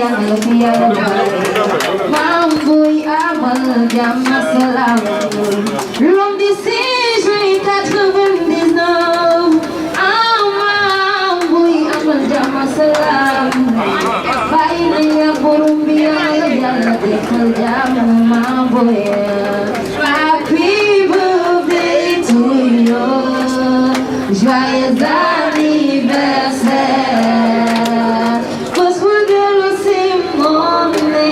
yàlla fi yàlla maam buy amal jàmm salaam l'homme du 6 juillet 99 maam buy amal jàmm salaam bàyyi nañ la borom bi yàlla yàlla defal jàmm maam buy happy birthday to you joyeux anniversaire bés bu dellu si moom ne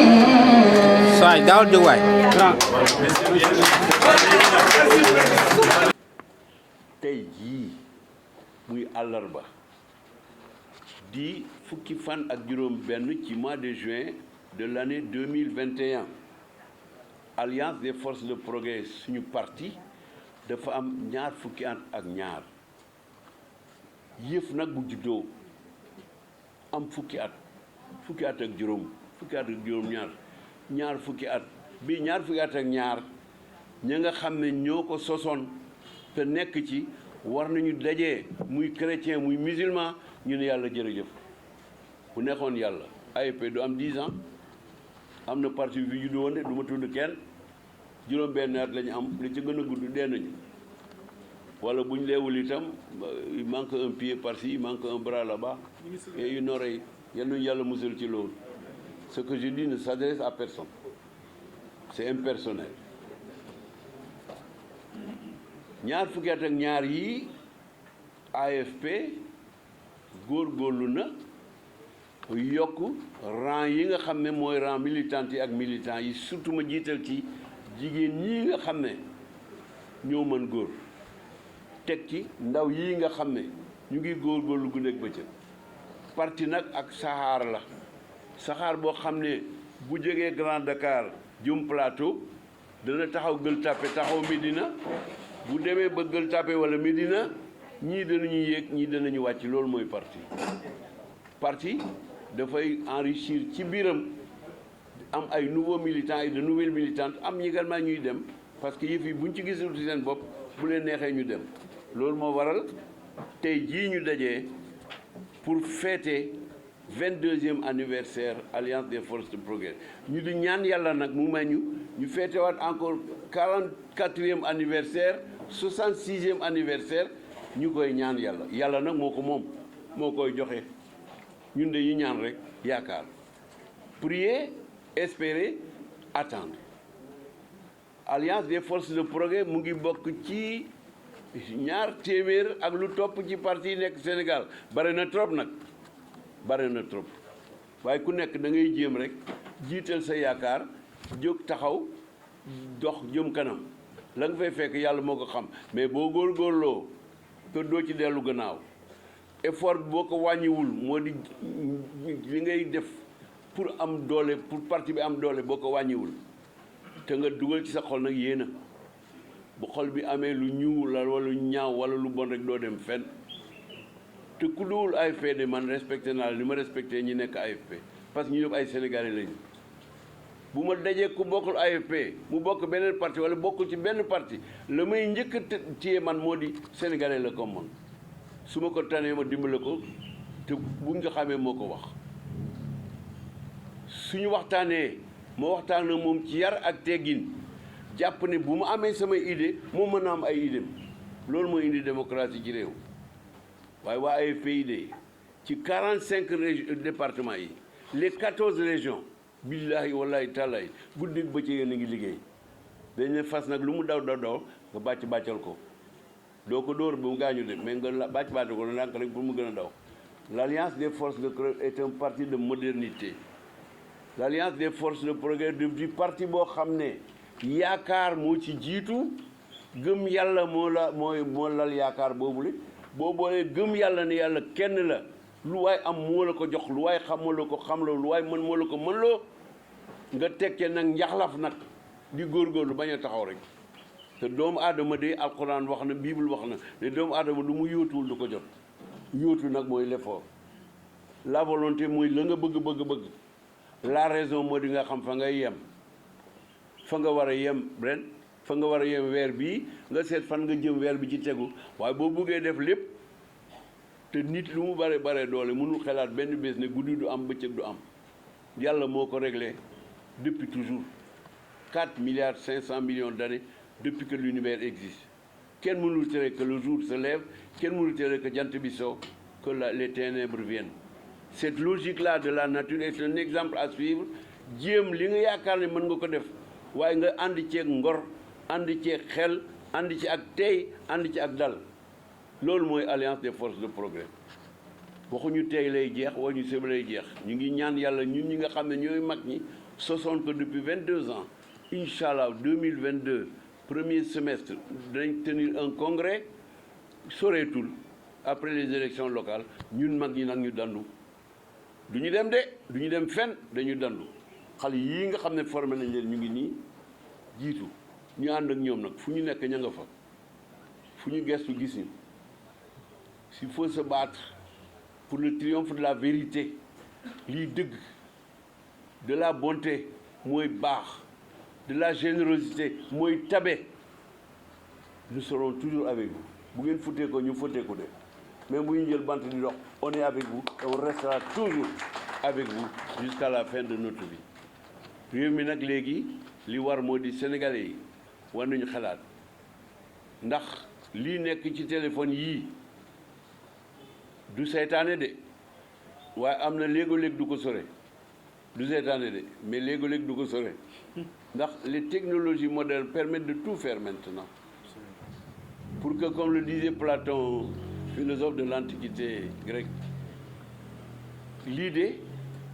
Sai daal di waay tey jii muy àllarba di fukki fan ak juróom benn ci mois de juin de l'année 2021 Alliance des forces de progrès suñu parti dafa am ñaar fukki at ak ñaar yëf nag bu juddoo am fukki at ak juróom fukki at ak juróom ñaar fukki at bi ñaar fukki at ak ñaar ña nga xam ne ñoo ko sosoon te nekk ci war nañu dajee muy chrétien muy musulman ñu ne yàlla jërëjëf bu nekkoon yàlla AFP du am 10 ans am na parti bi juddu woon de du ma tudd kenn juróom benn at la ñu am li ci gën a gudd dee nañu wala bu ñu leewul itam il manque un pied par-ci il manque un bras là-bas et une oreille yal nañu yàlla musal ci loolu ce que je dis ne s'adresse à personne c'est impersonnel ñaar fukki at ak ñaar yi AFP góorgóorlu na yokk rang yi nga xam ne mooy rang militant yi ak militant yi surtout ma jiital ci jigéen ñi nga xam ne ñoo mën góor teg ci ndaw yi nga xam ne ñu ngi góorgóorlu guddeeg bëccëg parti nag ak saxaar la saxaar boo xam ne bu jógee Grand Dakar jëm Plateau dana taxaw Gueule Tapée taxaw Médina bu demee ba Gueule Tapée wala Médina ñii danañu yéeg ñii danañu wàcc loolu mooy parti dafay enrichir ci biiram am ay nouveaux militants et de nouvelles militantes am également ñuy dem parce que yëf yi buñ ci gisul ci seen bopp bu leen neexee ñu dem loolu moo waral tey jii ñu dajee pour fêter 22e anniversaire Alliance des forces de progrès ñu di ñaan yàlla nag mu may ñu féetewaat encore 44e anniversaire 66e anniversaire ñu koy ñaan yàlla nag moo ko moom moo koy joxe ñun de yi ñaan rek yaakaar prier espérer attendre Alliance des forces de progrès mu ngi bokk ci ñaar téeméer ak lu topp ci parti yi nekk Sénégal bare na trop nag bare na trop waaye ku nekk da ngay jéem rek jiital sa yaakaar jóg taxaw dox jëm kanam la nga fay fekk yàlla moo ko xam mais boo góorgóorloo te doo ci dellu gannaaw effort boo ko wàññiwul moo di li ngay def pour am doole pour parti bi am doole boo ko wàññiwul te nga dugal ci sa xol nag yéena bu xol bi amee lu ñuul la wala lu ñaaw wala lu bon rek doo dem fenn te ku dul AFP de man respecté naa li ma respecté ñi nekk AFP parce que ñu ñëpp ay sénégalais lañu bu ma dajee ku bokkul AFP mu bokk beneen parti wala bokkul ci benn parti la may njëkk a téye man moo di sénégalais la comme man su ma ko tanee ma dimbale ko te buñ ko xamee moo ko wax suñu waxtaanee ma waxtaan ak moom ci yar ak teggin jàpp ne bu ma amee samay idée moom mën na am ay idée loolu mooy indi démocratie ci réew waaye waa AFP idée ci 45 départements yi les 14 régions billahi wallahi taalaay guddi bëccëg yéen a ngi liggéey dañ ne fas nag lu mu daw nga bàccal ko doo ko dóor ba mu gaañu de mais nga bàccal ko ndànk rek pour mu gën a daw. L'Alliance des forces de progrès est un parti de modernité. L'Alliance des forces de progrès du parti boo xam ne yaakaar moo ci jiitu gëm yàlla moo lal yaakaar boobule boo boolee gëm yàlla ne yàlla kenn la lu waay am moo la ko jox lu waay xam moo la ko xamloo lu waay mën moo la ko mënloo nga tekkee nag njaxlaf nag di góorgóorlu bañ a taxaw rek te doomu aadama de alxuraan wax na bible wax na ne doomu aadama lu mu yóotuwul du ko jot yóotu nag mooy l'effort la volonté mooy la nga bëgg la raison moo di nga xam fa ngay yem fa nga war a yem ren fa nga war a yem weer bii nga seet fan nga jëm weer bi ci tegu waaye boo bëggee def lépp te nit lu mu bare doole mënul xelaat benn bés ne guddi du am bëccëg du am yàlla moo ko réglé depuis toujours 4 milliards 500 millions d'années depuis que l'univers existe kenn mënul tere que le jour se lève kenn mënul tere que jant bi so que les ténèbres viennent. Cette logique-là de la nature est un exemple à suivre jéem li nga yaakaar ne mën nga ko def waaye nga ànd ceeg ngor ànd ceeg xel ànd ci ak tey ànd ci ak dal loolu mooy alliance des forces de progrès waxuñu tey lay jeex waxuñu sëb lay jeex ñu ngi ñaan yàlla ñun ñi nga xam ne ñooy mag ñi sosoon ko depuis 22 ans incha allah 2022 premier semestre dañ tenir un congrès soreetul après les élections locales ñun mag ñi nag ñu dandu du ñu dem de du ñu dem fenn dañu dandu xale yii nga xam ne formé nañ leen ñu ngi nii jiitu ñu ànd ak ñoom nag fu ñu nekk ña nga fa fu ñu gestu gis ñu s'il faut se battre pour le triomphe de la vérité lii dëgg de la bonté mooy baax de la générosité mooy tabe nous serons toujours avec vous bu ngeen futee ko ñu futee ko de mais bu ñu jël bant di dox on est avec vous et on restera toujours avec vous jusqu'à la fin de notre vie réew mi nag léegi li war moo di sénégalais yi war nañu xalaat ndax lii nekk ci téléphone yii du seytaane de waaye am na léego-léeg du ko sore du seytaane de mais léego-léeg du ko sore ndax les technologies modernes permettent de tout faire maintenant pour que comme le disait Platon philosophe de l'antiquité grecque l'idée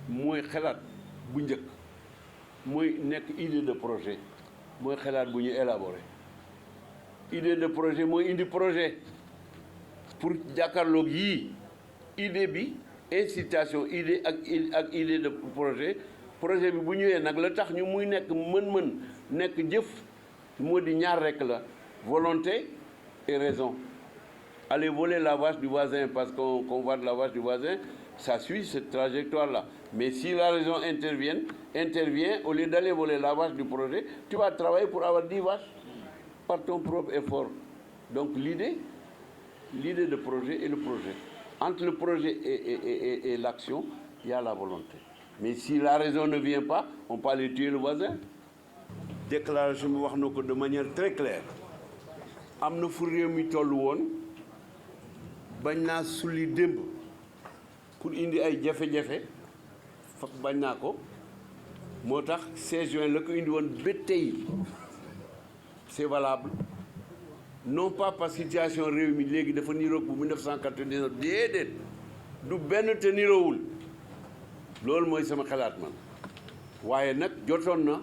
mooy xalaat bu njëkk mooy nekk idée de projet mooy xalaat bu ñu élaborer idée de projet mooy indi projet pour jàkkaarloog yii idée bi incitation idée ak idée de projet projet bi bu ñëwee nag la tax ñu muy nekk mën-mën nekk jëf moo di ñaar rekk la volonté et raison. Aller voler la vache du voisin parce qu'on convoite la vache du voisin, ça suit cette trajectoire-là. Mais si la raison intervient, au lieu d'aller voler la vache du projet, tu vas travailler pour avoir 10 vaches par ton propre effort. Donc l'idée de projet et le projet. Entre le projet et l'action, il y a la volonté. Mais si la raison ne vient pas, on peut aller tuer le voisin. Déclaration bi wax na ko de manière très claire. Am na fu réew mi toll woon bañ naa sulli démb pour indi ay jafe-jafe fa bañ naa ko moo tax 16 juin la ko indi woon ba tey c'est valable non pas parce que situation réew mi léegi dafa niroog bu 1999 déedéet du benn te niroowul loolu mooy sama xalaat man waaye nag jotoon na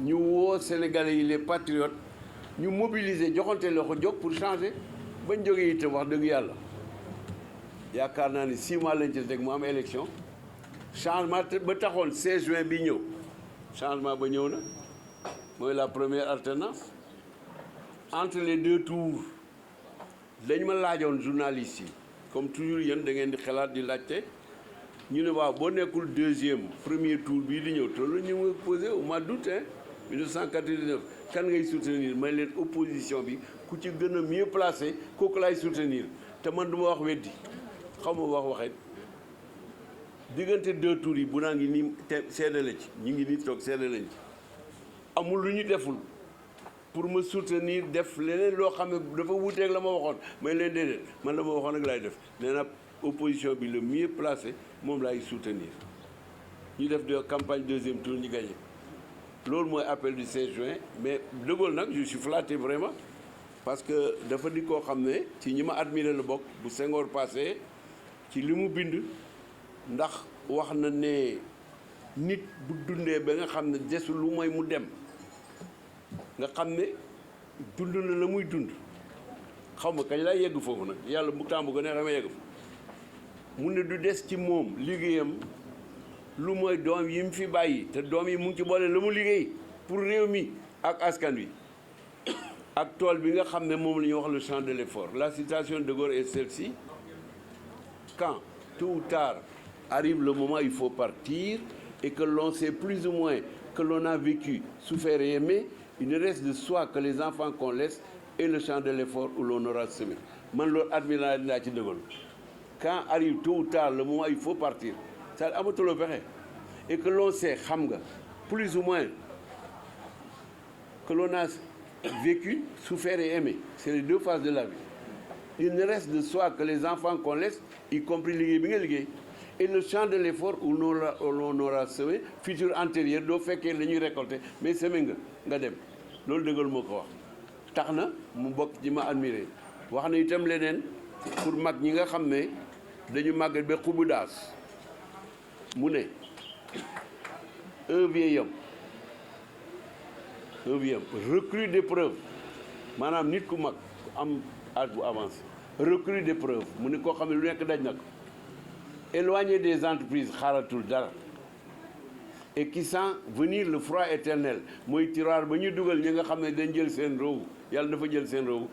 ñu woo Sénégalais yi les patriotes ñu mobiliser joxante loxo jóg pour changer bañ jógee itam wax dëgg yàlla yaakaar naa ni 6 mois lañ ci teg mu am élection changement ba taxoon 16 juin bi ñëw changement ba ñëw na mooy la première alternance entre les deux tours dañ ma laajoon journalistes yi comme toujours yéen da ngeen di xalaat di laajte ñu ne waaw boo nekkul deuxième premier tour bii di ñëw te lu ñu ma posé au mois d'août 1999 kan ngay soutenir may leen opposition bi ku ci gën a mieux placé kooku laay soutenir te man du ma wax weddi xaw ma wax waxet diggante deux tours yi bu naa ngi nii te seedale ci ñu ngi nii toog seedale ci amul lu ñu deful pour me soutenir def leneen loo xam ne dafa wuuteeg la ma waxoon may leen déedéet man la ma waxoon ak laay def nee na opposition bi le mieux placé moom laay soutenir ñu def de campagne deuxième tour ñu gagné loolu mooy appel du 16 juin mais De Gaulle nag je suis flatté vraiment parce que dafa di koo xam ne ci ñi ma admiré la bokk bu Senghor passé ci li mu bind ndax wax na ne nit bu dundee ba nga xam ne desul lu mooy mu dem nga xam ne dund na la muy dund xaw ma kañ laa yegg foofu nag yàlla bu temps bu ko neexee ma yegg fa mu ne du des ci moom liggéeyam lu mooy doom yi mu fi bàyyi te doom yi mu ngi ci boole la mu liggéey pour réew mi ak askan wi ak tool bi nga xam ne moom la ñuy wax le champ de l'effort. La citation de De Gaulle est celle-ci: quand tôt ou tard arrive le moment où il faut partir et que l'on sait plus ou moins que l'on a vécu, souffert et aimé, il ne reste de soi que les enfants qu'on laisse et le champ de l'effort où l'on aura semé. Man loolu admiré naa ci De Gaulle. Quand arrive tôt ou tard le moment où il faut partir, ça amatuloo pexe et que l'on sait, xam nga, plus ou moins, que l'on a vécu, souffert et aimé. C'est les deux phases de la vie. Il ne reste de soi que les enfants qu'on laisse, y compris les guillemets, et le champ de l'effort où l'on aura semé, futur antérieur, doo fekkee la ñuy récolter mais semé nga dem loolu dëggal moo ko wax tax na mu bokk ci ma admiré wax na itam leneen pour mag ñi nga xam ne dañu màgget ba xubu daas mu ne un vieil homme recrue d'épreuve maanaam nit ku mag am âge bu avancé recrue d'épreuve mu ne koo xam ne lu nekk daj na ko éloigné des entreprises xaaratul dara et qui sent venir le froid éternel mooy tiroir ba ñu dugal ñi nga xam ne dañ jël seen roowu yàlla dafa jël seen roowu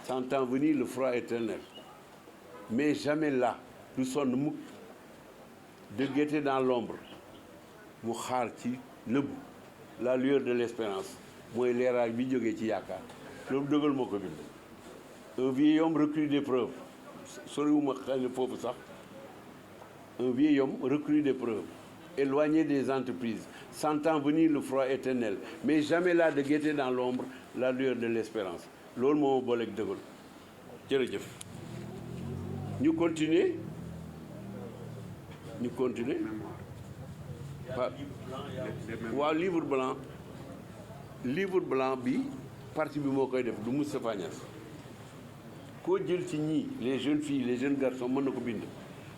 sentant venir le froid éternel mais jamais là du sonn mukk de guetter dans l'ombre mu xaar ci nëbbu la lueur de l'espérance mooy leeraay bi jógee ci yaakaar loolu dëggal moo ko bind un vieil homme recrue d'épreuve soriwuma xëy na foofu sax un vieil homme recrue d'épreuve éloigné des entreprises sentant venir le froid éternel mais jamais là de guetter dans l'ombre la lueur de l'espérance loolu moo ma booleeg dëggal jërëjëf ñu continuer waaw livre blanc bi parti bi moo koy def du Moustapha Niasse koo jël ci ñii les jeunes filles les jeunes garçons mën na ko bind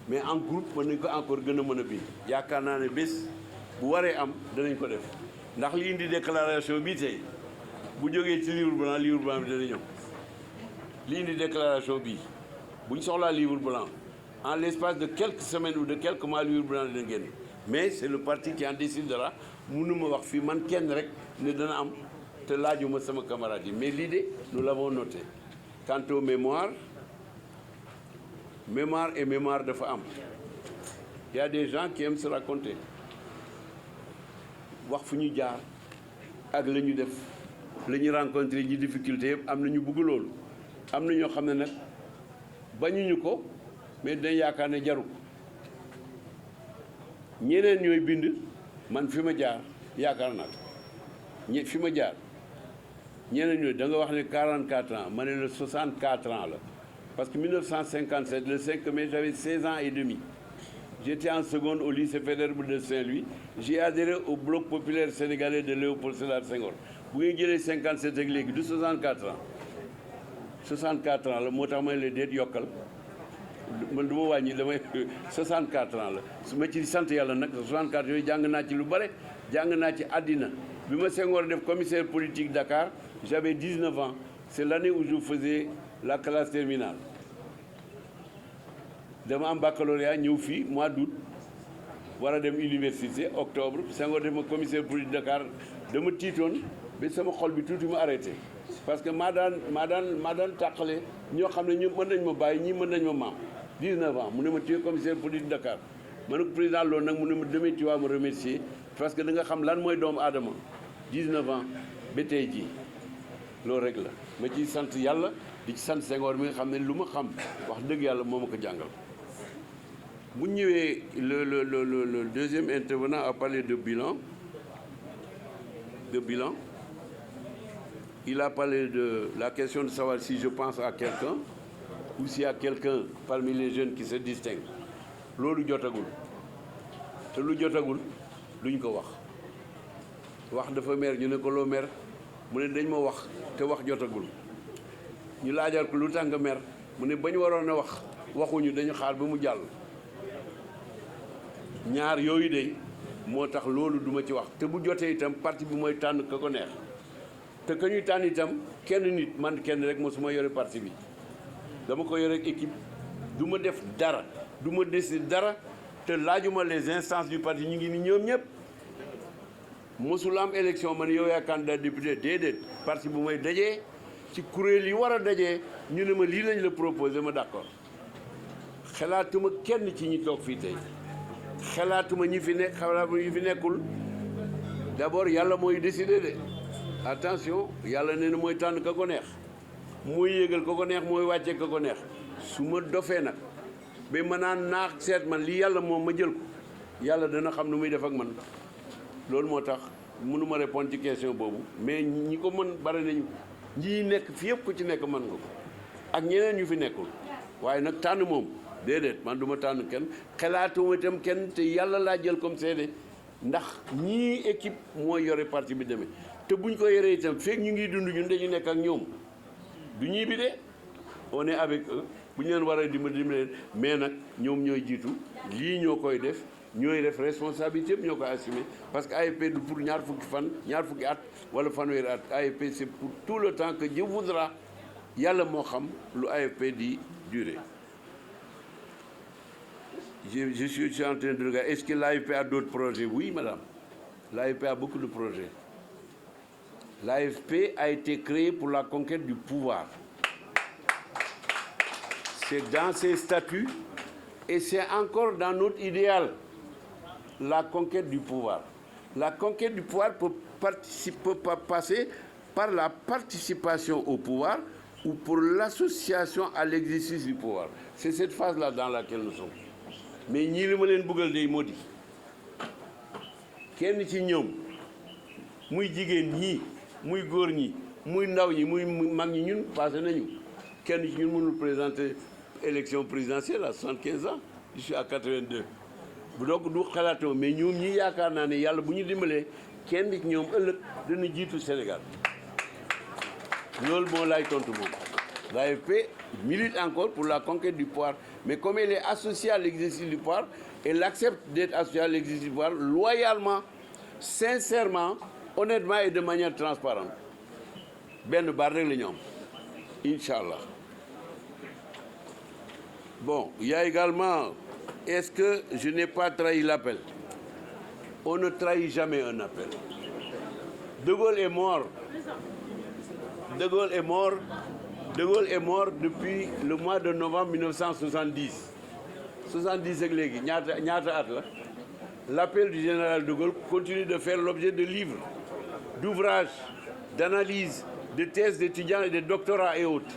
mais en groupe mën nañ ko encore gën a mën a bind yaakaar naa ne bés bu waree am danañ ko def ndax li indi déclaration bii tey bu jógee ci livre blanc bi dana ñëw li indi déclaration bii buñ soxlaa livre blanc en l'espace de quelques semaines ou de quelques mois livre blanc dina génn mais c'est le parti qui en décidera mënuma wax fii man kenn rek ne dana am te laajuma sama camarade yi mais l'idée nous l'avons noté quant aux mémoires et mémoire dafa am il y a des gens qui aiment se raconter wax fu ñu jaar ak la ñu def la ñu rencontré ji difficulté yëpp am na ñu bëgg loolu am na ñoo xam ne nag bañuñu ko mais dañ yaakaar ne jaru ko ñeneen ñooy bind man fi ma jaar yaakaar naa ko fi ma jaar ñeneen ñooy da nga wax ne 44 ans ma ne la 64 ans la parce que 1957 le 5 mai j'avais 16 ans et demi j'étais en seconde au lycée Faidherbe de Saint-Louis j'ai adhéré au bloc populaire sénégalais de Léopold Sédar Senghor bu ngeen jëlee 57 ak léegi du 64 ans 64 ans la moo tax may la déet yokkal man du ma wàññi damay 64 ans la su ma ci sant yàlla nag 64 yooyu jàng naa ci lu bare jàng naa ci àddina bi ma Senghor def commissaire politique Dakar j'avais 19 ans c'est l'année où je faisais la classe terminale dama am baccalauréat ñëw fii mois d'août war a dem université octobre Senghor def ma commissaire politique Dakar dama tiitoon ba sama xol bi tuuti ma arrêté parce que maa daan tàqale ñoo xam ne ñu mën nañ ma bàyyi ñii mën nañ ma maam 19 ans mu ne ma tu es commissaire politique Dakar ma ne ko président loolu nag mu ne ma demee tu vas me remercier parce que da nga xam lan mooy doomu aadama 19 ans ba tey jii loolu rek la ma ciy sant yàlla di ci sant Senghor mi nga xam ne lu ma xam wax dëgg yàlla moo ma ko jàngal. bu ñëwee le deuxième intervenant a parlé de bilan il a parlé de la question de savoir si je pense à quelqu'un ou s'il y a quelqu'un parmi les jeunes qui se distingue loolu jotagul te lu jotagul duñ ko wax dafa mer ñu ne ko loo mer mu ne dañ ma wax te wax jotagul ñu laajal ko lu tax nga mer mu ne bañ waroon a waxuñu dañu xaar ba mu jàll ñaar yooyu de moo tax loolu duma ci wax te bu jotee itam parti bi mooy tànn ka ko neex te ka ñuy tànn itam kenn nit man kenn rek mosuma yore parti bi dama ko yore ak équipe du ma def dara du ma décider dara te laajuma les instances du parti ñu ngi ni ñoom ñëpp mosul am élection man yow yaa candidat député déedéet parti bu may dajee ci kuréel yi war a dajee ñu ne ma lii lañ la proposé ma d'accord xalaatuma kenn ci ñi toog fii tey xalaatuma ñi fi nekk xalaatuma ñi fi nekkul d'abord yàlla mooy décider de attention yàlla nee na mooy tànn ka ko neex mooy yéegal ka ko neex mooy wàcce ka ko neex su ma dofee nag ba ma naan naax seet man li yàlla moom ma jël ko yàlla dana xam nu muy def ak man loolu moo tax mënuma répondre ci question boobu mais ñi ko mën bari nañu ñi nekk fi yëpp ku ci nekk mën nga ko ak ñeneen ñu fi nekkul waaye nag tànn moom déedéet man du ma tànn kenn xalaatuma itam kenn te yàlla laa jël comme seede ndax ñii équipe mooy yore parti bi demee te buñ ko yoree itam fekk ñu ngi dund ñun dañu nekk ak ñoom du ñii bi de on est avec eux bu ñu leen war a dimbali leen mais nag ñoom ñooy jiitu lii ñoo koy def ñooy def responsabilité yëpp ñoo koy assumer parce que AFP du pour ñaar fukki fan ñaar fukki at wala fanweeri at AFP c'est pour tout le temps que Dieu voudra yàlla moo xam lu AFP di durer. Je suis en train de regarder. Est-ce que l'AFP a d'autres projets? Oui, madame. L'AFP a beaucoup de projets. L'AFP a été créée pour la conquête du pouvoir. C'est dans ses statuts et c'est encore dans notre idéal, la conquête du pouvoir. La conquête du pouvoir peut passer par la participation au pouvoir ou pour l'association à l'exercice du pouvoir. C'est cette phase-là dans laquelle nous sommes. Mais ñii li ma leen bëggal day moo di kenn ci ñoom muy jigéen ñii muy góor ñi muy ndaw ñi muy mag ñi ñun passé nañu kenn ci ñun mënul présenter élection présidentielle à 75 ans je suis à 82 bu donc du xalaatoo mais ñoom ñi yaakaar naa ne yàlla bu ñu dimbalee kenn ci ñoom ëllëg dana jiitu Sénégal loolu moo laay tontu moom. L'AFP milite encore pour la conquête du pouvoir, mais comme elle est associée à l'exercice du pouvoir, elle accepte d'être associée à l'exercice du pouvoir loyalement, sincèrement, honnêtement et de manière transparente. Ben baat rek la ñu am Inch'Allah. Bon, il y a également, est-ce que je n'ai pas trahi l'appel? On ne trahit jamais un appel. De Gaulle est mort. De Gaulle est mort. De Gaulle est mort depuis le mois de novembre 1970. 70 ak léegi ñaata at la. L'appel du général de Gaulle continue de faire l'objet de livres, d'ouvrages, d'analyses, de thèses d'étudiants et de doctorats et autres.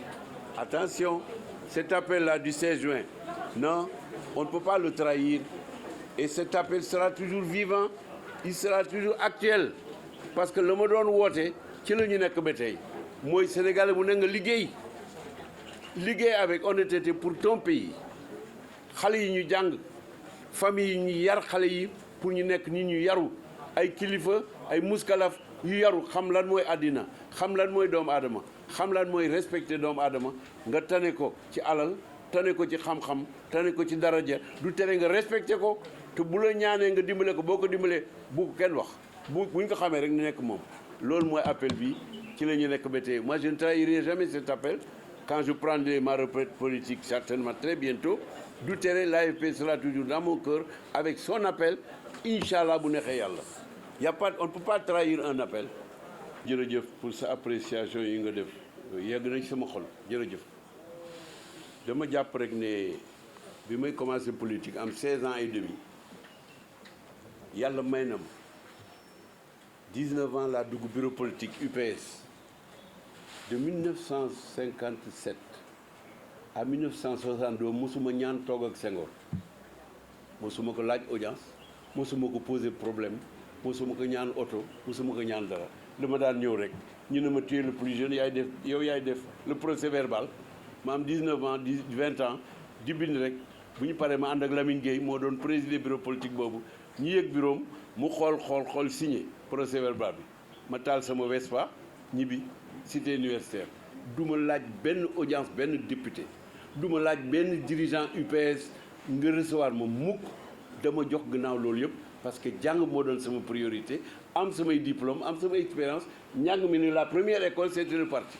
Attention, cet appel-là du 16 juin, non, on ne peut pas le trahir. Et cet appel sera toujours vivant, il sera toujours actuel. Parce que le ma doon woote ci la ñu nekk ba tey mooy Sénégalais bu ne nga liggéey avec honnêteté pour ton pays xale yi ñu jàng famille yi ñu yar xale yi pour ñu nekk nit ñu yaru ay kilifa ay muskalaf yu yaru xam lan mooy àddina xam lan mooy doomu aadama xam lan mooy respecté doomu aadama nga tane ko ci alal tane ko ci xam-xam tane ko ci daraja du tere nga respecté ko te bu la ñaanee nga dimbale ko boo ko dimbalee bu ko kenn wax buñ ko xamee rek ni nekk moom loolu mooy appel bi ci la ñu nekk ba tey moi je ne trahirai jamais cet appel. Quand je prendrai ma retraite politique, certainement très bientôt, du terrain, l'AFP sera toujours dans mon cœur avec son appel, Inch'Allah, bu neexee yàlla. On ne peut pas trahir un appel. Jërëjëf pour sa appréciation yi nga def yegg nañ sama xol jërëjëf. Dama jàpp rek ne bi may commencé politique am 16 ans et demi yàlla may na ma 19 ans laa dugg bureau politique UPS. De 1957 à 1962 mosuma ñaan toog ak Senghor mosuma ko laaj audience mosuma ko poser problème mosuma ko ñaan oto mosuma ko ñaan dara dama daan ñëw rek ñu ne ma tu es le plus jeune yaay def le procès verbal ma am 19 ans 20 ans di bind rek bu ñu paree ma ànd ak Lamine Gueye moo doon présider bureau politique boobu ñu yëg bureau mu xool signé procès verbal bi ma taal sama Vespa ñibbi. Cité universitaire du ma laaj benn audience benn député du ma laaj benn dirigeant UPS nga recevoir ma mukk dama jox gannaaw loolu yëpp parce que jàng moo doon sama priorité am samay diplôme am sama expérience njàng mi ni la première école c'était le parti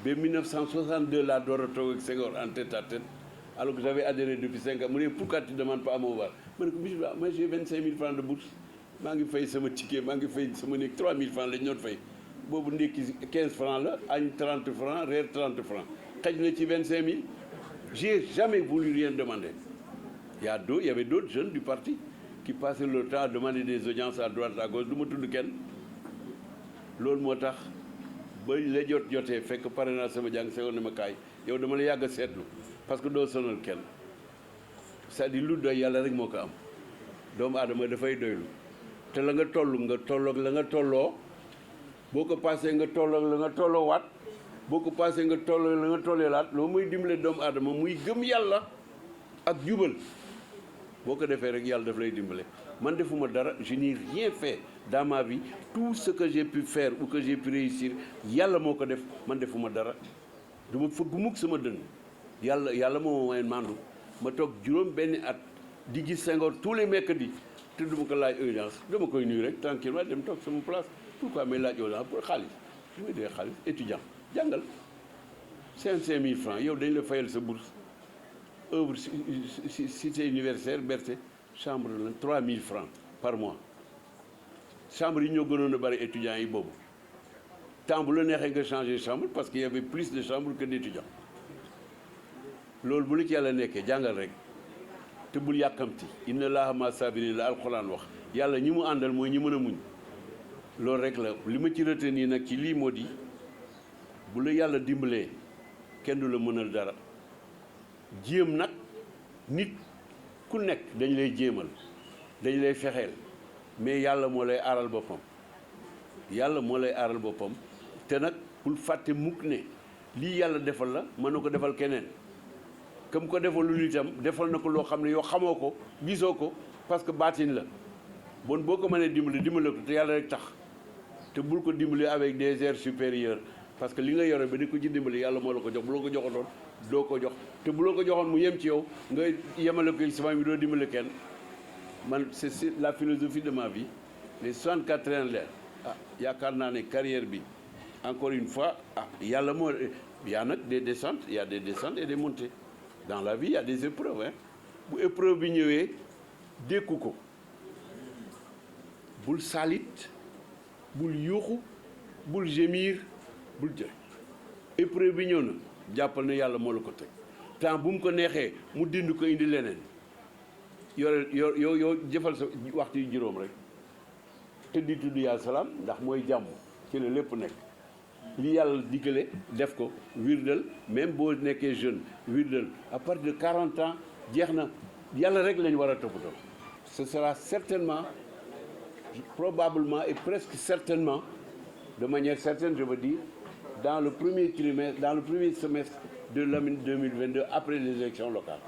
ba 1962 laa door a toog ak Senghor en tête à tête alors que j'avais adhéré depuis 5 ans mu ne pourquoi tu ne demandes pas à m'avoir ma ne ko bisimilah moi j'ai 25 000 francs de bourse maa ngi fay sama ticket maa ngi fay sama néeg 3 000 francs lañ doon fay boobu ndekki 15 francs la añ 30 francs reer 30 francs xëj na ci 25 000 j'ai jamais voulu rien demander il y avait d'autres jeunes du parti qui passaient leur temps à demander des audiences à droite à gauche du ma tudd kenn loolu moo tax ba la jotee fekk pare naa sama jàng sewoon na ma kaay yow dama la yàgg a seetlu parce que doo sonal kenn c'est-à-dire lu doy yàlla rek moo ko am doomu aadama dafay doylu te la nga toll nga tolloog la nga tolloo boo ko paasee nga tolloog la nga tolloo waat boo ko paasee nga tolloo la nga tollee laat loolu muy dimbale doomu aadama muy gëm yàlla ak jubal boo ko defee rek yàlla daf lay dimbale man defuma dara je n'ai rien fait dans ma vie tout ce que j'ai pu faire ou que j'ai pu réussir yàlla moo ko def man defuma dara du ma fëgg mukk sama dënn yàlla moo ma mandu ma toog juróom benni at di gis Senghor tous les mercredis te duma ko laaj audience dama koy nuyu rek tranquillement dem toog sama place pourquoi may laaj audience pour xaalis lu may dee xaalis étudiant jàngal 5 000 francs yow dañ la fayal sa bourse œuvre cité universitaire Berthe chambre la 3 000 francs par mois chambre yi ñoo gënoon a bari étudiants yi boobu temps bu la neexee nga changer chambre parce qu'il y avait plus de chambres que d'étudiants loolu bu la ci yàlla nekkee jàngal rek te bul yàkkamti inna laaha ma sabirin la alxuraan wax yàlla ñi mu àndal mooy ñi mën a muñ loolu rek la li ma ci retenir nag ci lii moo di bu la yàlla dimbalee kenn du la mënal dara jéem nag nit ku nekk dañ lay jéemal dañ lay fexeel mais yàlla moo lay aaral boppam yàlla moo lay aaral boppam te nag bul fàtte mukk ne lii yàlla defal la mën na ko defal keneen comme ko defal lu itam defal na ko loo xam ne yow xamoo ko gisoo ko parce que baatin la bon boo ko mënee dimbale ko te yàlla rek tax te bul ko dimbali avec des airs supérieurs parce que li nga yore ba di ko ci dimbali yàlla moo la ko jox bu la ko joxoon doo ko jox te bu la ko joxoon mu yem ci yow nga yemale ko sama bi doo dimbali kenn man c'est la philosophie de ma vie les 64 ans leer yaakaar naa ne carrière bi encore une fois yàlla moo y a nag des descentes il y a des descentes et des montées dans la vie il y a des épreuves bu épreuve bi ñëwee dékku ko bul salit bul yuuxu bul gémir bul jël épreuve bi ñëw na jàppal ne yàlla moo la ko teg temps bu mu ko neexee mu dind ko indi leneen yow jëfal sa waxtu yu juróom rek te di tudd yaa salaam ndax mooy jàmm ci la lépp nekk li yàlla diggale def ko wirdal même boo nekkee jeune wirdal à partir de 40 ans jeex na yàlla rek lañ war a toppatoo ce sera certainement probablement et presque certainement de manière certaine je veux dire dans le premier trimestre dans le premier semestre de l'année 2022 après les élections locales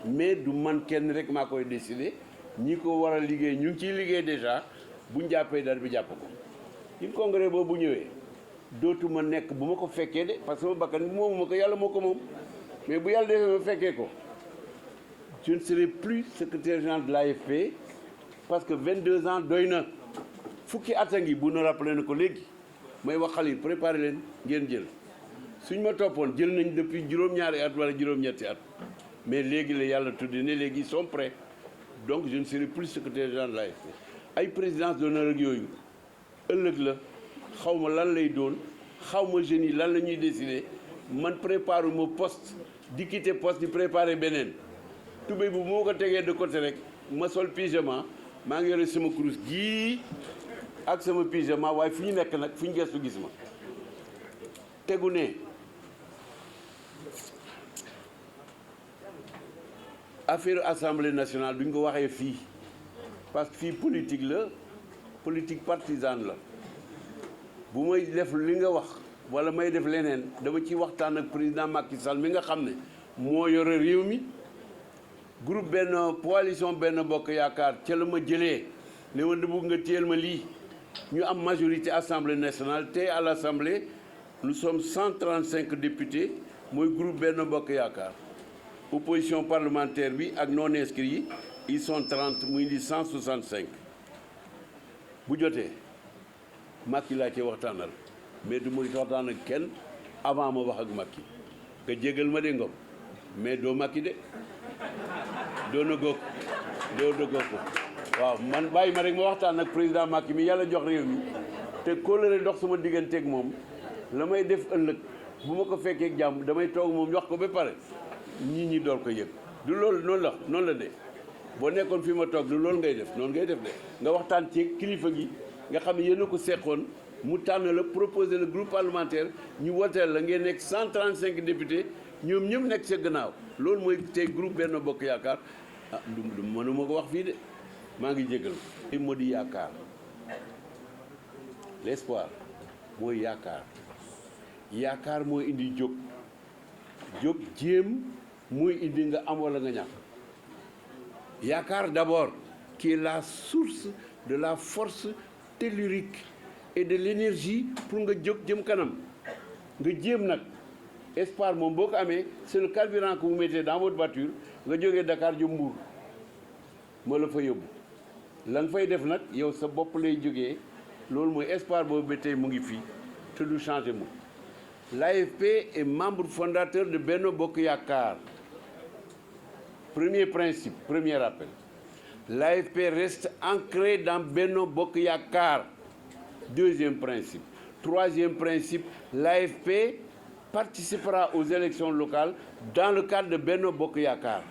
mais du man kenn rek maa koy décider ñi ko war a liggéey ñu ngi ciy liggéey déjà bu ñu jàppee date bi jàpp ko ñun congrès boobu bu ñëwee dootuma nekk bu ma ko fekkee de parce que sama bakkan bi moomu ma ko yàlla moo ko moom mais bu yàlla defee ma fekkee ko je ne serai plus secrétaire général de l'AFP parce que 22 ans doy na fukki at a ngi bu na rappelé na ko léegi may wax xale yi préparé leen ngeen jël suñ ma toppoon jël nañ depuis juróom-ñaari at wala juróom-ñetti at mais léegi la yàlla tuddi ne léegi ils sont prêts donc je ne serai plus secrétaire général de l'AFP ay présidence d'honneur ak yooyu ëllëg la xaw ma lan lay doon xaw ma jeunes yi lan la ñuy décider man préparé ma poste di quitter poste di préparer beneen tubéy bu moo ko tegee de côté rek ma sol pyjama maa ngi yore sama kurus gii ak sama pyjama waaye fu ñu nekk nag fu ñu gestu gis ma tegu ne affaire assemblée nationale duñ ko waxee fii parce que fii politique la politique partisane la bu may def li nga wax wala may def leneen dama ci waxtaan ak président Macky Sall mi nga xam ne moo yore réew mi groupe benn coalition benn bokk yaakaar ca la ma jëlee ne ma bëgg nga téyel ma lii ñu am majorité assemblée nationale te à l'assemblée nous sommes 135 députés mooy groupe benn bokk yaakaar opposition parlementaire bi ak non inscrits yi ils sont 30 muy indi 165 bu jotee Macky laa ci waxtaanal mais du ma waxtaan ak kenn avant ma wax ak Macky nga jégal ma de Ngom mais doo Macky de doo na góog ko waaw man bàyyi ma rek ma waxtaan ak président Macky mi yàlla jox réew mi te kóllëre dox sama digganteeg moom la may def ëllëg bu ma ko fekkee jàmm damay toog moom wax ko ba pare ñi door ko yëg du loolu noonu la de boo nekkoon fi ma toog du loolu ngay def noonu ngay def de nga waxtaan ci kilifa gi nga xam ne yéen a ko seqoon mu tànn la proposer le groupe parlementaire ñu woteel la ngeen nekk 135 députés ñoom ñëpp nekk sa gannaaw loolu mooy tey groupe Benno Bokk Yaakaar ah du mënuma ko wax fii de maa ngi jégal li moo di yaakaar l'espoir mooy yaakaar mooy indi jóg jéem mooy indi nga am walla nga ñàkk yaakaar d'abord qui est la source de la force tellurique et de l'énergie pour nga jóg jëm kanam nga jéem nag espoir moom boo ko amee c'est le carburant que vous mettez dans votre voiture nga jógee Dakar jëm Mbour moo la fa yóbbu la nga fay def nag yow sa bopp lay jógee loolu mooy espoir boobu ba tey mu ngi fii te du changé mu l'AFP est membre fondateur de Benno Bokk Yaakaar. Premier principe, premier rappel. L'AFP reste ancré dans Benno Bokk Yaakaar. Deuxième principe. Troisième principe, l'AFP participera aux élections locales dans le cadre de Benno Bokk Yaakaar.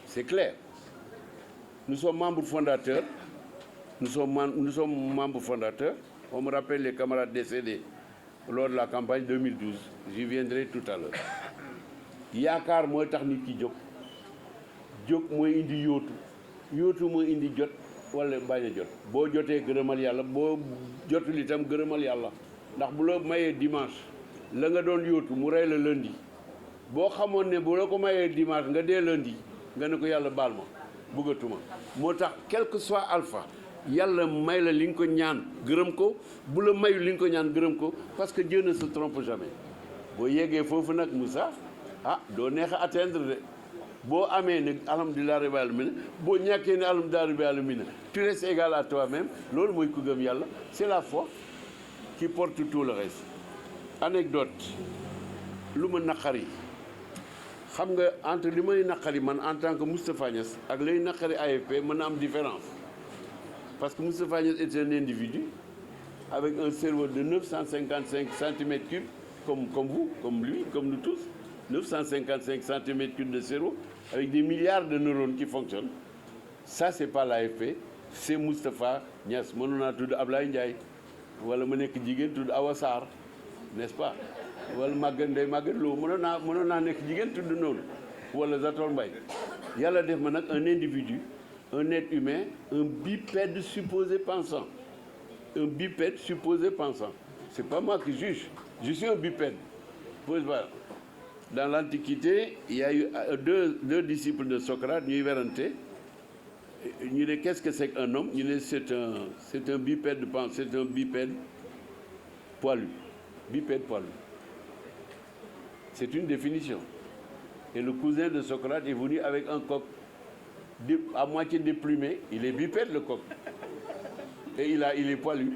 C'est clair. Nous sommes membres fondateurs. Nous sommes membres fondateurs. On me rappelle les camarades décédés lors de la campagne 2012. J'y viendrai tout à l'heure. Yaakaar mooy tax nit ki jóg mooy indi yóotu mooy indi jot walla bañ a jot boo jotee gërëmal yàlla boo jotul itam gërëmal yàlla ndax bu la mayee dimanche la nga doon yóotu mu rey la lundi boo xamoon ne bu la ko mayee dimanche nga dee lundi nga ne ko yàlla baal ma bëggatuma moo tax quel que soit alpha yàlla may la li nga ko ñaan gërëm ko bu la mayu li nga ko ñaan gërëm ko parce que Dieu ne se trompe jamais boo yeggee foofu nag Moussa doo neex a atteindre de boo amee ne alhamdulilah rabbil alamin boo ñàkkee ne alhamdulilah rabbil alamin tu restes égal à toi-même loolu mooy ku gëm yàlla c'est la foi qui porte tout le reste. Anecdote lu ma naqari xam nga entre li may naqari man en tant que Moustapha Niasse ak lay naqari AFP mën na am différence parce que Moustapha Niasse est un individu avec un cerveau de 955 centimètres cubes comme vous, comme lui, comme nous tous. 955 centimètres cubes de cerveau avec des milliards de neurones qui fonctionnent. Ça, c'est pas l'AFP, c'est Moustapha Niasse. Mënoon naa tudd Ablaye Ndiaye wala ma nekk jigéen tudd Awa Sarr, n'est-ce pas? wala Maguette Lo mënoon naa nekk jigéen tudd noonu wala Zator Mbaye. Yàlla def ma nag un individu, un être humain, un bipède supposé pensant. Un bipède supposé pensant. C'est pas moi qui juge, je suis un bipède. Dans l'Antiquité, il y a eu deux disciples de Socrate, ñuy werante ñu ne qu'est-ce que c'est qu'un homme? Ñu ne c'est un bipède c'est un bipède poilu. Bipède poilu. C'est une définition. Et le cousin de Socrate est venu avec un coq à moitié déplumé. Il est bipède, le coq. Et il est poilu.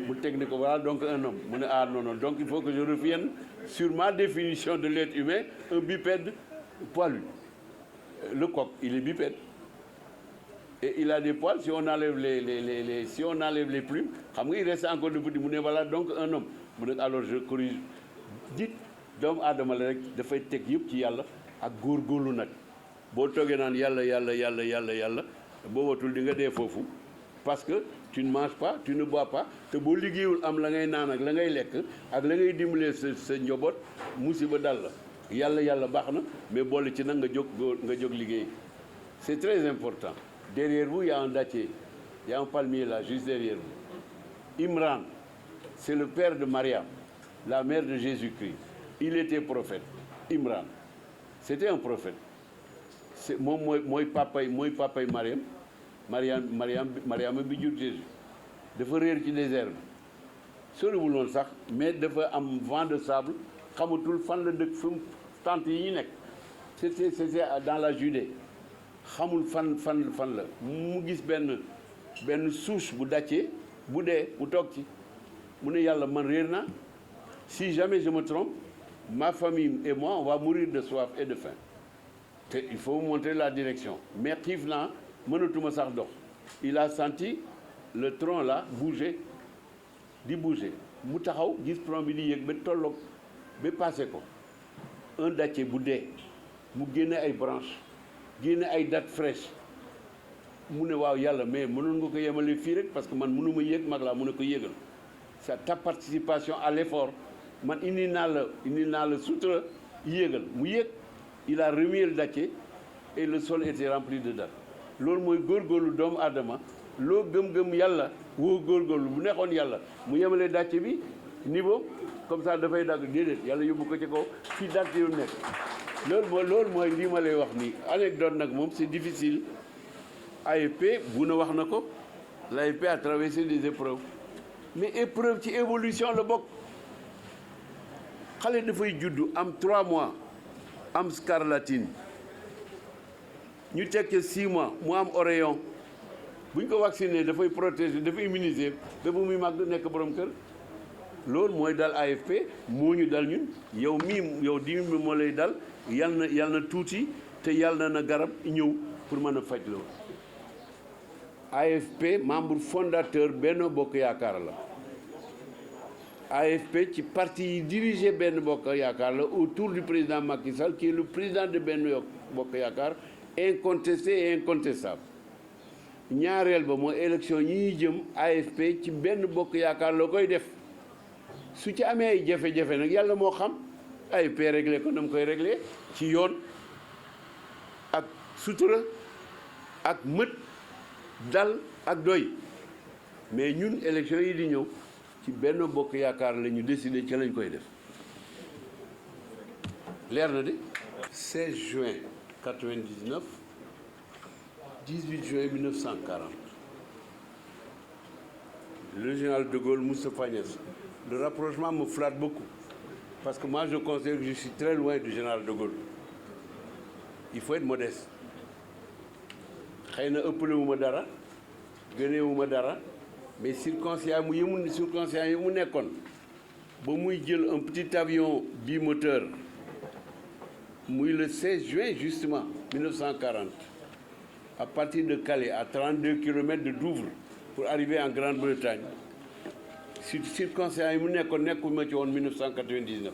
Voilà donc un homme. Non. Donc il faut que je revienne sur ma définition de l'être humain, un bipède poilu. Le coq, il est bipède. Et il a des poils. Si on enlève les plumes, il reste encore de petits. Voilà donc un homme. Alors je corrige. Dites, doomu aadama la rek dafay teg yëpp ci yàlla ak góorgóorlu nag boo toogee naan yàlla boo watul di nga dee foofu parce que tu ne manges pas, tu ne bois pas te boo liggéeyul am la ngay naan ak la ngay lekk ak la ngay dimbalee sa njaboot musiba dal la yàlla baax na mais boole ci nag nga jóg liggéey. C'est très important. Derrière vous il y a un dattier, il y a un palmier là juste derrière vous. Imran, c'est le père de Mariam, la mère de Jésus-Christ. Il était prophète. Imran, c'était un prophète. C'est mooy papay Mariam bi jur Jésus. Dafa réer ci désert bi soriwul woon sax mais dafa am vent de sable xamatul fan la dëkk fu tente yi ñu nekk. C'était dans la Judée. Xamul fan la mu gis benn souche bu dàccee bu dee mu toog ci mu ne yàlla man réer naa si jamais je me trompe ma famille et moi on va mourir de soif et de faim te il faut montrer la direction mais xiif naa mënatuma sax dox. Il a senti le tronc là bouger mu taxaw gis tronc bi di yéeg ba tolloog ba passé ko un dattier bu dee mu génne ay branches génne ay dattes fraîches mu ne waaw yàlla mais mënoon nga ko yemale fii rek parce que man mënuma yéeg mag laa mu ne ko yéegal c'est ta participation à l'effort man indi naa la sutura yéegal mu yéeg il a remué le dattier et le sol était rempli de dattes loolu mooy góorgóorlu doomu aadama loo gëm-gëm yàlla woo góorgóorlu bu nekkoon yàlla mu yemale dàcce bi niveau comme ça dafay dagg déedéet yàlla yóbbu ko ci kaw fii dàcce yu nekk loolu mooy lii ma lay wax nii anecdote nag moom c'est difficile. AFP bu na wax na ko l'AFP a traversé des épreuves mais épreuve ci évolution la bokk xale dafay juddu am 3 mois am scarlatine ñu tekki 6 mois mu am oreillon bu ñu ko vacciné dafay protéger dafay immuniser ba bu muy màgg nekk borom kër loolu mooy dal AFP moo ñu dal ñun yow mii yow di moo lay dal yal na tuuti te yàlla na garab ñëw pour mën a faj loolu. AFP membre fondateur Benno Bokk Yaakaar la AFP ci parti yi dirigé Benno Bokk Yaakaar la autour du président Macky Sall qui est le président de Benno Bokk Yaakaar incontesté et incontestable ñaareel ba mooy élection yi jëm AFP ci Benno Bokk Yaakaar la koy def su ci amee ay jafe-jafe nag yàlla moo xam AFP réglé ko na mu koy réglé ci yoon ak sutura ak mët dal ak doy mais ñun élection yi di ñëw ci Benno Bokk Yaakaar la ñu décidé ci lañ koy def leer na de 16 juin 99 18 juin 1940 le général de Gaulle Moustapha Niasse le rapprochement me flatte beaucoup parce que moi je considère que je suis très loin du général de Gaulle il faut être modeste xëy na ëppale wu ma dara gënee wu ma dara mais circonstance yi mu nekkoon ba muy jël un petit avion bimoteur muy le 16 juin justement 1940 à partir de Calais à 32 kilomètres de Douvres pour arriver en Grande-Bretagne circonstance yi mu nekkuma ci woon 1999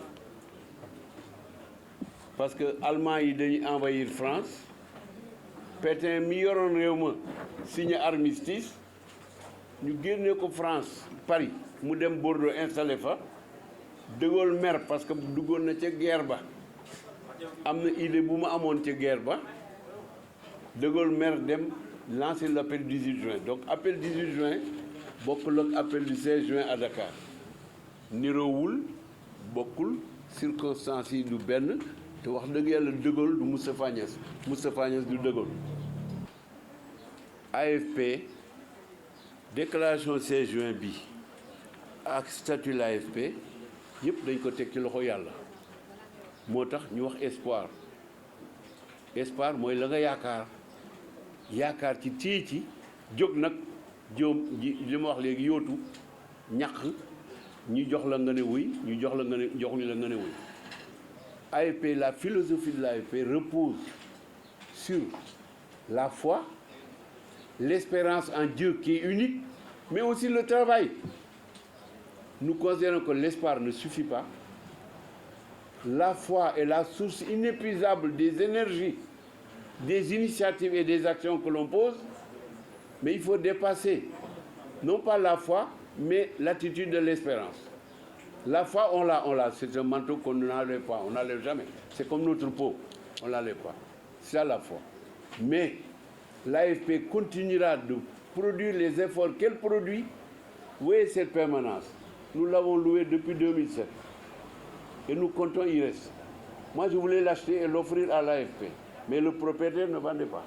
parce que Allemands yi dañuy envahir France Pétain mi yoroon réew ma signé armistice ñu génne ko France Paris mu dem Bordeaux installé fa De Gaulle mer parce que duggoon na ca guerre ba am na idée bu ma amoon ca guerre ba De Gaulle mer dem lancer l'appel 18 juin donc appel 18 juin bokkul ak appel du 16 juin à Dakar niroowul bokkul circonstances yi du benn te wax dëgg yàlla De Gaulle du Moustapha Niasse du De Gaulle AFP déclaration 16 juin bi ak statut l'AFP yëpp dañ ko teg ci loxo yàlla moo tax ñu wax espoir mooy la nga yaakaar ci téye ci jóg nag jóom ji li ma wax léegi yootu ñaq ñu jox la nga ne wuy ñu jox la nga ne jox ñu la nga ne wuy AFP la philosophie de l'AFP repose sur la foi l'espérance en Dieu qui est unique mais aussi le travail. Nous considérons que l'espoir ne suffit pas. La foi est la source inépuisable des énergies, des initiatives et des actions que l'on pose, mais il faut dépasser non pas la foi, mais l'attitude de l'espérance. La foi, on l'a, c'est un manteau qu'on n'enlève pas, on n'enlève jamais. C'est comme notre peau, on n'enlève pas. C'est ça la foi. Mais l'AFP continuera de produire les efforts qu'elle produit. Vous voyez cette permanence, nous l'avons louée depuis 2007 et nous comptons y rester. Moi, je voulais l'acheter et l'offrir à l'AFP, mais le propriétaire ne vendait pas.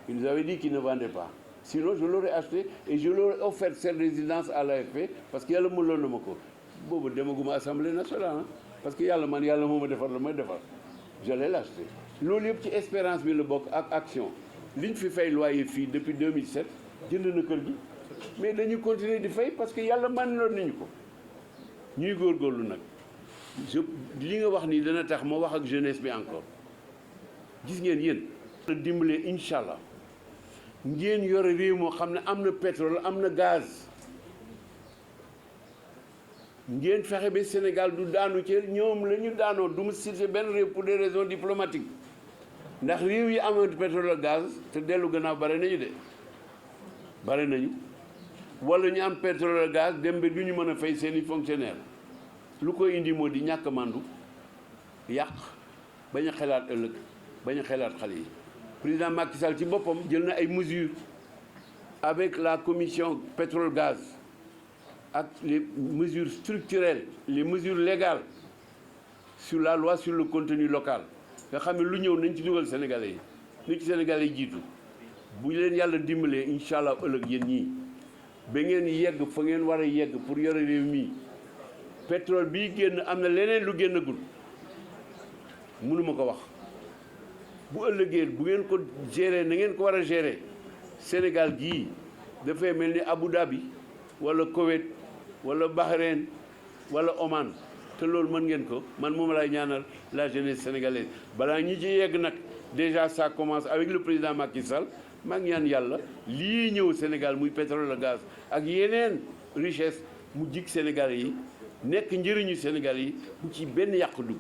Il nous avait dit qu'il ne vendait pas. Sinon, je l'aurais acheté et je l'aurais offert cette résidence à l'AFP parce qu'il y a le moulon de Moko. Bobo demaguma Assemblée nationale, hein? Parce qu'il y a le man, il y a le moment de faire le moins de faire. J'allais l'acheter. Loolu yëpp ci espérance bi la bokk ak action liñ fi fay loyer fii depuis 2007 jënd na kër gi mais dañu continuer di fay parce que yàlla man loon nañu ko ñuy góorgóorlu nag li nga wax nii dana tax ma wax ak jeunesse bi encore gis ngeen yéen la dimbalee incha allah ngeen yore réew moo xam ne am na pétrole am na gaz ngeen fexe ba Sénégal du daanu ci ñoom la ñu daanoo du mu cité benn réew pour des raisons diplomatiques ndax réew yi amoon pétrole ak gaz te dellu gannaaw bare nañu de bare nañu wala ñu am pétrole ak gaz dem ba du ñu mën a fay seeni fonctionnaire lu koy indi moo di ñàkk mandu yàq bañ a xelaat ëllëg bañ a xelaat xale yi président Macky Sall ci boppam jël na ay mesures avec la commission pétrole gaz ak les mesures structurelles les mesures légales sur la loi sur le contenu local nga xam ne lu ñëw nañ ci dugal sénégalais yi ni ci sénégalais yi jiitu bu leen yàlla dimbalee incha allah ëllëg yéen ñii ba ngeen yegg fa ngeen war a yegg pour yore réew mi pétrole bii génn am na leneen lu génnagul mënuma ko wax bu ëllëgee bu ngeen ko gérer na ngeen ko war a gérer Sénégal gii dafay mel ni Abu Dhabi wala Koweït wala Bahreïn wala Oman te loolu mën ngeen ko man moom lay ñaanal la jeunesse sénégalaise balaa ñi ci yegg nag déjà ça commence avec le président Macky Sall maa ngi ñaan yàlla lii ñëw Sénégal muy pétrole le gaz ak yeneen richesse mu jig Sénégal yi nekk njëriñu Sénégal yi bu ci benn yàq dugg.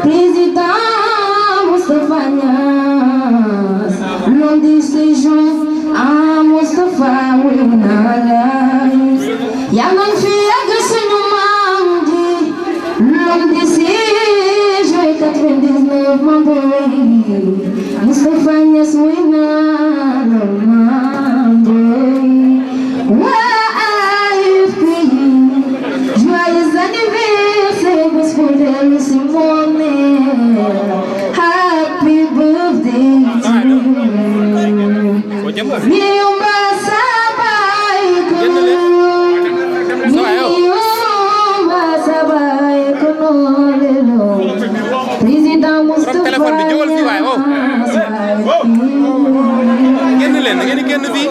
Président Moustapha Niasse, l'homme de ces gens, ah Moustapha Winalay, Yaman Fiaga Senumandi, l'homme de ces gens, 99 Mandé, Moustapha Niasse Winalay, joyeux anniversaire, Gospodin Simone. Happy birthday to you. Miumba sabay kono. Miumba sabay kono lelo. Président Moustapha. Téléphone bi jógal fii waay. Génn leen da ngeen di génn fii.